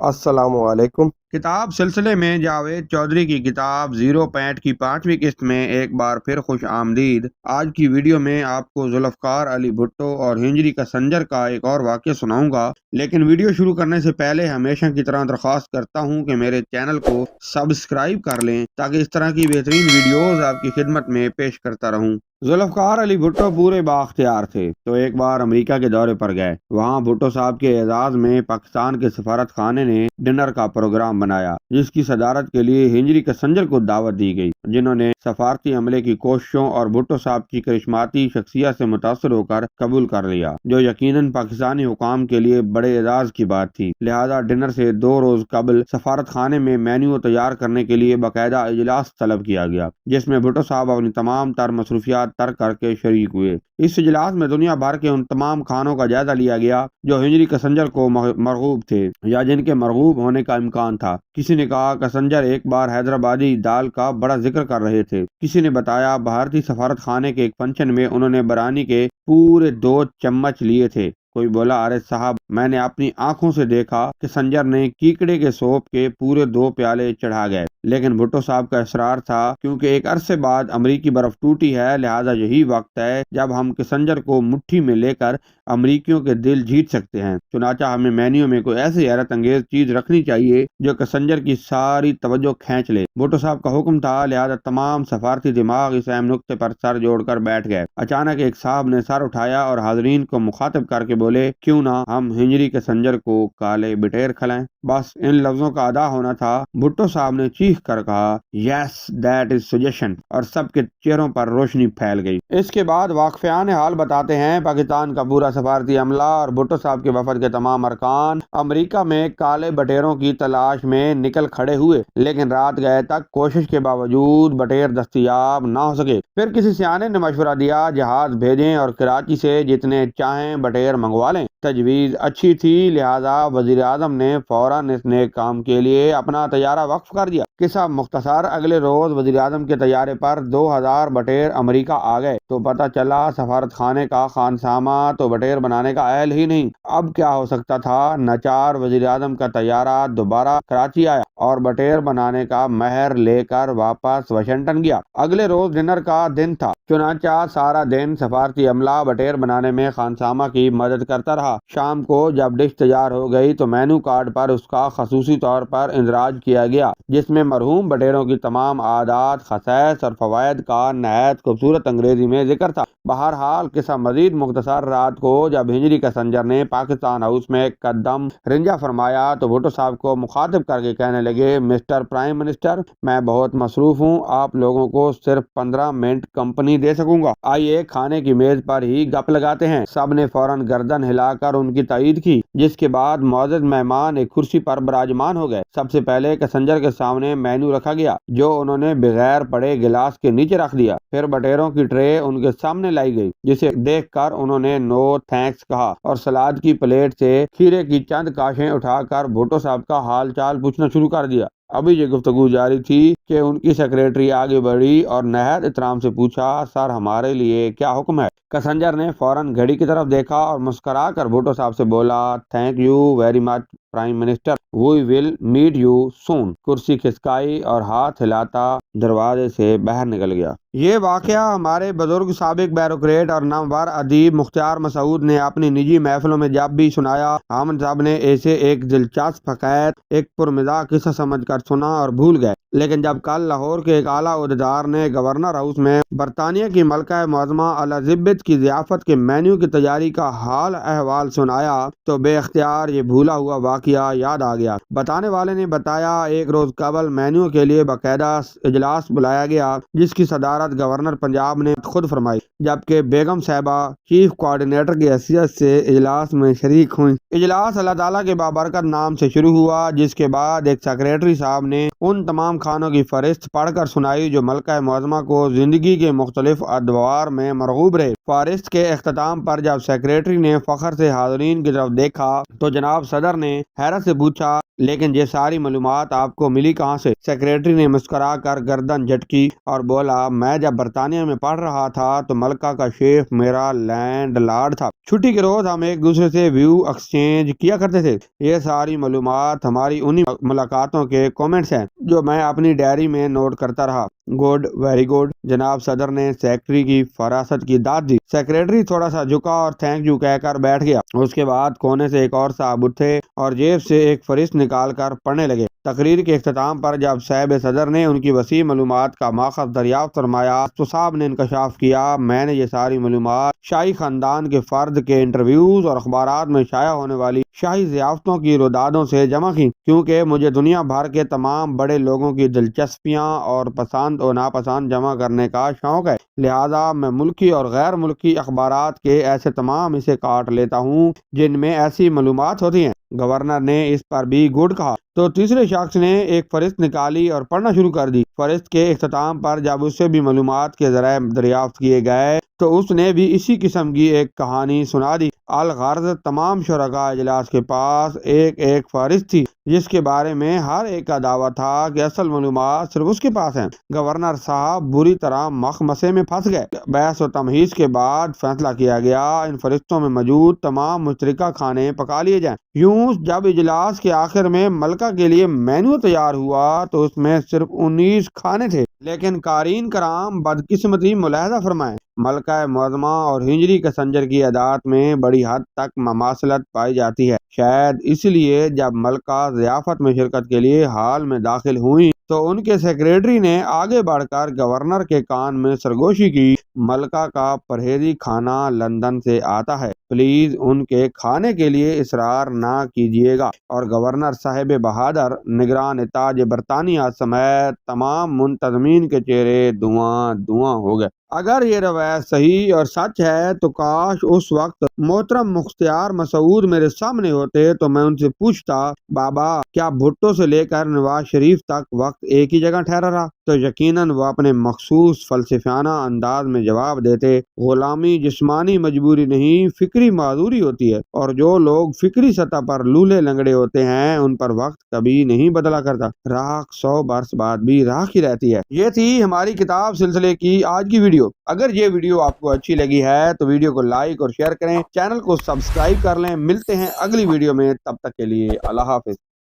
السلام علیکم۔ کتاب سلسلے میں جاوید چودھری کی کتاب زیرو پوائنٹ کی 5ویں قسط میں ایک بار پھر خوش آمدید۔ آج کی ویڈیو میں آپ کو ذوالفقار علی بھٹو اور ہجری کا سنجر کا ایک اور واقعہ سناؤں گا، لیکن ویڈیو شروع کرنے سے پہلے ہمیشہ کی طرح درخواست کرتا ہوں کہ میرے چینل کو سبسکرائب کر لیں تاکہ اس طرح کی بہترین ویڈیوز آپ کی خدمت میں پیش کرتا رہوں۔ ذوالفقار علی بھٹو پورے بااختیار تھے تو ایک بار امریکہ کے دورے پر گئے۔ وہاں بھٹو صاحب کے اعزاز میں پاکستان کے سفارت خانے نے ڈنر کا پروگرام بنایا، جس کی صدارت کے لیے ہجری کے سنجر کو دعوت دی گئی، جنہوں نے سفارتی عملے کی کوششوں اور بھٹو صاحب کی کرشماتی شخصیت سے متاثر ہو کر قبول کر لیا، جو یقیناً پاکستانی حکام کے لیے بڑے اعزاز کی بات تھی۔ لہذا ڈنر سے 2 روز قبل سفارت خانے میں مینیو تیار کرنے کے لیے باقاعدہ اجلاس طلب کیا گیا، جس میں بھٹو صاحب اپنی تمام تر مصروفیات ترک کر کے شریک ہوئے۔ اس اجلاس میں دنیا بھر کے ان تمام کھانوں کا جائزہ لیا گیا جو ہجری کسنجر کو مرغوب تھے یا جن کے مرغوب ہونے کا امکان تھا۔ کسی نے کہا کسنجر ایک بار حیدرآبادی دال کا بڑا ذکر کر رہے تھے۔ کسی نے بتایا بھارتی سفارت خانے کے ایک فنکشن میں انہوں نے برانی کے پورے 2 چمچ لیے تھے۔ کوئی بولا ارے صاحب، میں نے اپنی آنکھوں سے دیکھا کہ سنجر نے کیکڑے کے سوپ کے پورے 2 پیالے چڑھا گئے، لیکن بھٹو صاحب کا اصرار تھا کیونکہ ایک عرصے بعد امریکی برف ٹوٹی ہے، لہذا یہی وقت ہے جب ہم کسنجر کو مٹھی میں لے کر امریکیوں کے دل جیت سکتے ہیں۔ چنانچہ ہمیں مینیو میں کوئی ایسی حیرت انگیز چیز رکھنی چاہیے جو کسنجر کی ساری توجہ کھینچ لے۔ بھٹو صاحب کا حکم تھا، لہذا تمام سفارتی دماغ اس اہم نقطے پر سر جوڑ کر بیٹھ گئے۔ اچانک ایک صاحب نے سر اٹھایا اور حاضرین کو مخاطب کر کے بولے، کیوں نہ ہم ہجری کے سنجر کو کالے بٹیر کھلائیں۔ بس ان لفظوں کا ادا ہونا تھا، بھٹو صاحب نے چیخ کر کہا یس دیٹ از سجیشن، اور سب کے چہروں پر روشنی پھیل گئی۔ اس کے بعد واقفان حال بتاتے ہیں پاکستان کا پورا سفارتی عملہ اور بھٹو صاحب کے وفد کے تمام ارکان امریکہ میں کالے بٹیروں کی تلاش میں نکل کھڑے ہوئے، لیکن رات گئے تک کوشش کے باوجود بٹیر دستیاب نہ ہو سکے۔ پھر کسی سیانے نے مشورہ دیا جہاز بھیجیں اور کراچی سے جتنے چاہیں بٹیر منگوا لیں۔ تجویز اچھی تھی، لہذا وزیر اعظم نے فوراً اس نیک کام کے لیے اپنا طیارہ وقف کر دیا۔ قصہ مختصر، اگلے روز وزیر اعظم کے طیارے پر 2000 بٹیر امریکہ آ گئے تو پتہ چلا سفارت خانے کا خانسامہ تو بٹیر بنانے کا اہل ہی نہیں۔ اب کیا ہو سکتا تھا؟ ناچار وزیر اعظم کا طیارہ دوبارہ کراچی آیا اور بٹیر بنانے کا مہر لے کر واپس واشنگٹن گیا۔ اگلے روز ڈنر کا دن تھا، چنانچہ سارا دن سفارتی عملہ بٹیر بنانے میں خانسامہ کی مدد کرتا رہا۔ شام کو جب ڈش تیار ہو گئی تو مینو کارڈ پر اس کا خصوصی طور پر اندراج کیا گیا، جس میں مرحوم بٹیروں کی تمام عادات، خصائص اور فوائد کا نہایت خوبصورت انگریزی میں ذکر تھا۔ بہرحال قصہ مزید مختصر، رات کو جب ہجری کا سنجر نے پاکستان ہاؤس میں قدم رنجہ فرمایا تو بھٹو صاحب کو مخاطب کر کے کہنے لگے، مسٹر پرائم منسٹر، میں بہت مصروف ہوں، آپ لوگوں کو صرف 15 منٹ کمپنی دے سکوں گا، آئیے کھانے کی میز پر ہی گپ لگاتے ہیں۔ سب نے فوراً گردن ہلا کر ان کی تائید کی، جس کے بعد معزز مہمان ایک کرسی پر براجمان ہو گئے۔ سب سے پہلے کسنجر کے سامنے مینو رکھا گیا، جو انہوں نے بغیر پڑے گلاس کے نیچے رکھ دیا۔ پھر بٹیروں کی ٹرے ان کے سامنے لائی گئی، جسے دیکھ کر انہوں نے نو تھینکس کہا اور سلاد کی پلیٹ سے کھیرے کی چند کاشیں اٹھا کر بھٹو صاحب کا حال چال پوچھنا شروع کر دیا۔ ابھی یہ گفتگو جاری تھی کہ ان کی سیکریٹری آگے بڑھی اور نہایت احترام سے پوچھا، سر ہمارے لیے کیا حکم ہے؟ کسنجر نے فوراً گھڑی کی طرف دیکھا اور مسکرا کر بھٹو صاحب سے بولا، thank you very much prime minister, we will meet you soon. کرسی کھسکائی اور ہاتھ ہلاتا دروازے سے باہر نکل گیا۔ یہ واقعہ ہمارے بزرگ سابق بیوروکریٹ اور نامور ادیب مختار مسعود نے اپنی نجی محفلوں میں جب بھی سنایا، ہم سب نے اسے ایک دلچسپ حقیقت، ایک پرمزاح قصہ سمجھ کر سنا اور بھول گئے۔ لیکن جب کل لاہور کے ایک اعلیٰ عہدیدار نے گورنر ہاؤس میں برطانیہ کی ملکہ معظمہ الزبتھ کی ضیافت کے مینیو کی تیاری کا حال احوال سنایا تو بے اختیار یہ بھولا ہوا واقعہ یاد آ گیا۔ بتانے والے نے بتایا، ایک روز قبل مینیو کے لیے باقاعدہ اجلاس بلایا گیا، جس کی صدارت گورنر پنجاب نے خود فرمائی، جبکہ بیگم صاحبہ چیف کوآرڈینیٹر کی حیثیت سے اجلاس میں شریک ہوئیں۔ اجلاس اللہ تعالیٰ کے بابرکت نام سے شروع ہوا، جس کے بعد ایک سیکریٹری صاحب نے ان تمام کھانوں کی فہرست پڑھ کر سنائی جو ملکہ معظمہ کو زندگی کے مختلف ادوار میں مرغوب رہے۔ فہرست کے اختتام پر جب سیکریٹری نے فخر سے حاضرین کی طرف دیکھا تو جناب صدر نے حیرت سے پوچھا، لیکن یہ ساری معلومات آپ کو ملی کہاں سے؟ سیکریٹری نے مسکرا کر گردن جھٹکی اور بولا، میں جب برطانیہ میں پڑھ رہا تھا تو ملکہ کا شیخ میرا لینڈ لارڈ تھا۔ چھٹی کے روز ہم ایک دوسرے سے ویو ایکسچینج کیا کرتے تھے۔ یہ ساری معلومات ہماری انہی ملاقاتوں کے کومنٹس ہیں جو میں اپنی ڈائری میں نوٹ کرتا رہا۔ Good, very good. جناب صدر نے سیکرٹری کی فراست کی داد دی۔ سیکرٹری تھوڑا سا جھکا اور تھینک یو کہہ کر بیٹھ گیا۔ اس کے بعد کونے سے ایک اور صاحب اٹھے اور جیب سے ایک فہرست نکال کر پڑھنے لگے۔ تقریر کے اختتام پر جب صاحب صدر نے ان کی وسیع معلومات کا ماخذ دریافت فرمایا تو صاحب نے انکشاف کیا، میں نے یہ ساری معلومات شاہی خاندان کے فرد کے انٹرویوز اور اخبارات میں شائع ہونے والی شاہی ضیافتوں کی رودادوں سے جمع کی، کیونکہ مجھے دنیا بھر کے تمام بڑے لوگوں کی دلچسپیاں اور پسند و ناپسند جمع کرنے کا شوق ہے، لہذا میں ملکی اور غیر ملکی اخبارات کے ایسے تمام حصے کاٹ لیتا ہوں جن میں ایسی معلومات ہوتی ہیں۔ گورنر نے اس پر بھی گڈ کہا تو تیسرے شخص نے ایک فہرست نکالی اور پڑھنا شروع کر دی۔ فہرست کے اختتام پر جب اس سے بھی معلومات کے ذرائع دریافت کیے گئے تو اس نے بھی اسی قسم کی ایک کہانی سنا دی۔ الغرض تمام شرکاء اجلاس کے پاس ایک ایک فہرست تھی جس کے بارے میں ہر ایک کا دعویٰ تھا کہ اصل معلومات صرف اس کے پاس ہیں۔ گورنر صاحب بری طرح مخمسے میں پھنس گئے۔ بحث و تمہیز کے بعد فیصلہ کیا گیا ان فہرستوں میں موجود تمام مشترکہ کھانے پکا لیے جائیں۔ یوں جب اجلاس کے آخر میں ملکہ کے لیے مینو تیار ہوا تو اس میں صرف 19 کھانے تھے، لیکن قارئین کرام بدقسمتی ملاحظہ فرمائیں، ملکہ معظمہ اور ہجری کے سنجر کی اعداد میں بڑی حد تک مماثلت پائی جاتی ہے۔ شاید اس لیے جب ملکہ ضیافت میں شرکت کے لیے ہال میں داخل ہوئیں تو ان کے سیکریٹری نے آگے بڑھ کر گورنر کے کان میں سرگوشی کی، ملکہ کا پرہیزی کھانا لندن سے آتا ہے، پلیز ان کے کھانے کے لیے اصرار نہ کیجیے گا۔ اور گورنر صاحب بہادر، نگران تاج برطانیہ سمیت تمام منتظمین کے چہرے دھواں دھواں ہو گئے۔ اگر یہ روایت صحیح اور سچ ہے تو کاش اس وقت محترم مختار مسعود میرے سامنے ہوتے تو میں ان سے پوچھتا، بابا کیا بھٹو سے لے کر نواز شریف تک وقت ایک ہی جگہ ٹھہرا رہا؟ تو یقیناً وہ اپنے مخصوص فلسفیانہ انداز میں جواب دیتے، غلامی جسمانی مجبوری نہیں، فکری معذوری ہوتی ہے، اور جو لوگ فکری سطح پر لولے لنگڑے ہوتے ہیں ان پر وقت کبھی نہیں بدلا کرتا، راکھ 100 برس بعد بھی راکھ ہی رہتی ہے۔ یہ تھی ہماری کتاب سلسلے کی آج کی ویڈیو۔ اگر یہ ویڈیو آپ کو اچھی لگی ہے تو ویڈیو کو لائک اور شیئر کریں، چینل کو سبسکرائب کر لیں۔ ملتے ہیں اگلی ویڈیو میں، تب تک کے لیے اللہ حافظ۔